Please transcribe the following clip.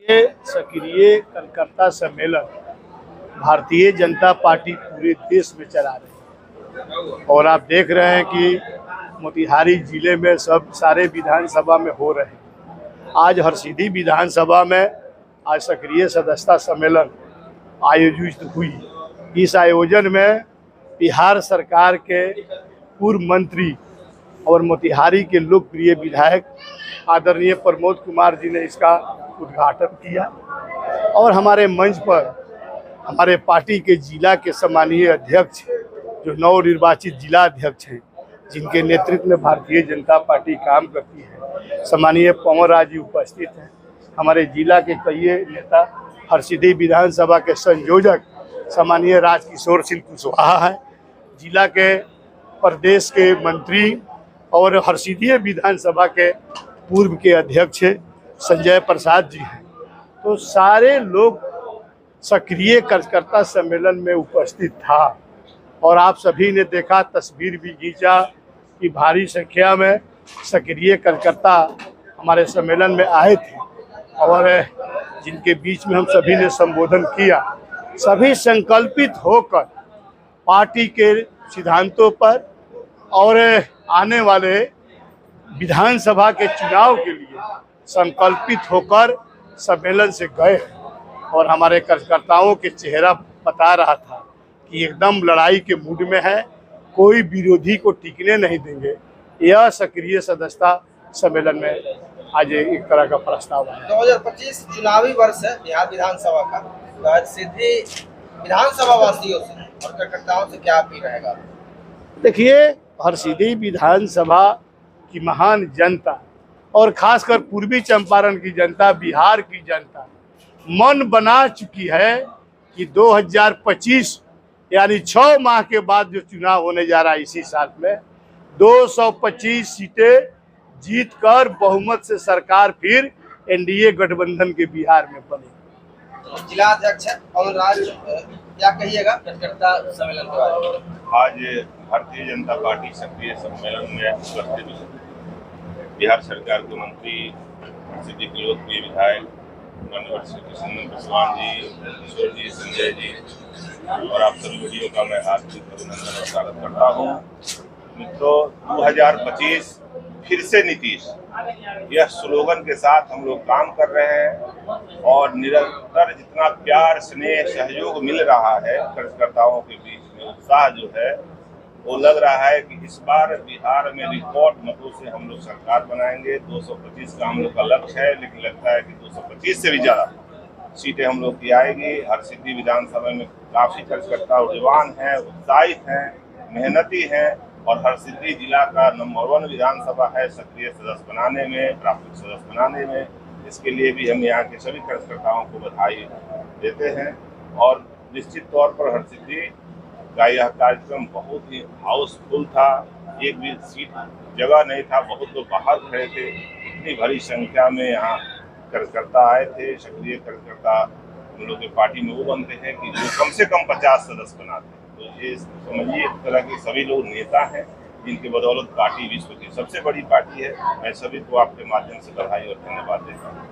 ये सक्रिय कार्यकर्ता सम्मेलन भारतीय जनता पार्टी पूरे देश में चला रही है और आप देख रहे हैं कि मोतिहारी जिले में सब सारे विधानसभा में हो रहे हैं। आज हरसिद्धि विधानसभा में आज सक्रिय सदस्यता सम्मेलन आयोजित हुई। इस आयोजन में बिहार सरकार के पूर्व मंत्री और मोतिहारी के लोकप्रिय विधायक आदरणीय प्रमोद कुमार जी ने इसका उद्घाटन किया और हमारे मंच पर हमारे पार्टी के जिला के सम्मानीय अध्यक्ष जो नवनिर्वाचित जिला अध्यक्ष हैं, जिनके नेतृत्व में भारतीय जनता पार्टी काम करती है, सम्मानीय पवन राज जी उपस्थित हैं। हमारे जिला के कई नेता, हरसिद्धि विधानसभा के संयोजक सम्मानीय राजकिशोर सिंह कुशवाहा हैं, जिला के प्रदेश के मंत्री और हरसिद्धि विधानसभा के पूर्व के अध्यक्ष संजय प्रसाद जी हैं। तो सारे लोग सक्रिय कार्यकर्ता सम्मेलन में उपस्थित था और आप सभी ने देखा, तस्वीर भी खींचा कि भारी संख्या में सक्रिय कार्यकर्ता हमारे सम्मेलन में आए थे और जिनके बीच में हम सभी ने संबोधन किया। सभी संकल्पित होकर पार्टी के सिद्धांतों पर और आने वाले विधानसभा के चुनाव के लिए संकल्पित होकर सम्मेलन से गए और हमारे कार्यकर्ताओं के चेहरा बता रहा था कि एकदम लड़ाई के मूड में है, कोई विरोधी को टिकने नहीं देंगे। यह सक्रिय सदस्यता सम्मेलन में आज एक तरह का प्रस्ताव है। 2025 चुनावी वर्ष है बिहार विधानसभा का, तो हरसिद्धि विधानसभा वासियों से और कार्यकर्ताओं से क्या अपील रहेगा? देखिए, हरसिद्धि विधानसभा की महान जनता और खासकर पूर्वी चंपारण की जनता, बिहार की जनता मन बना चुकी है कि 2025 यानी 6 माह के बाद जो चुनाव होने जा रहा है इसी साल में 225 सीटें जीतकर बहुमत से सरकार फिर एनडीए गठबंधन के बिहार में बने। जिला अध्यक्ष पवन राज, क्या कहिएगा कार्यकर्ता सम्मेलन के बारे में? आज भारतीय जनता पार्टी सक्रिय सम्मेलन में उपस्थित बिहार सरकार के मंत्री, हरसिद्धि के लोकप्रिय विधायक माननीय कृष्ण पासवान जी, किशोर जी, संजय जी और आप सभी वीडियो का मैं हार्दिक अभिनंदन और स्वागत करता हूँ। मित्रों, 2025 फिर से नीतीश, यह स्लोगन के साथ हम लोग काम कर रहे हैं और निरंतर जितना प्यार, स्नेह, सहयोग मिल रहा है कार्यकर्ताओं के बीच में, उत्साह जो है वो लग रहा है कि इस बार बिहार में रिकॉर्ड मतों से हम लोग सरकार बनाएंगे। 225 का हम लोग का लक्ष्य है, लेकिन लगता है कि 225 से भी ज़्यादा सीटें हम लोग की आएगी। हरसिद्धि विधानसभा में काफ़ी कार्यकर्ता ऊर्जावान हैं, उत्साहित हैं, मेहनती हैं और हरसिद्धि जिला का नंबर 1 विधानसभा है सक्रिय सदस्य बनाने में, प्राथमिक सदस्य बनाने में। इसके लिए भी हम यहाँ के सभी कार्यकर्ताओं को बधाई देते हैं और निश्चित तौर पर हरसिद्धि का यह कार्यक्रम बहुत ही हाउसफुल था। एक भी सीट जगह नहीं था, बहुत लोग बाहर खड़े थे। इतनी बड़ी संख्या में यहाँ कार्यकर्ता आए थे। सक्रिय कार्यकर्ता हम लोग के पार्टी में वो बनते हैं कि जो कम से कम 50 सदस्य बनाते हैं। तो ये समझिए एक तरह के सभी लोग नेता हैं जिनके बदौलत पार्टी विश्व की सबसे बड़ी पार्टी है। मैं सभी को आपके माध्यम से बधाई और धन्यवाद देता हूँ।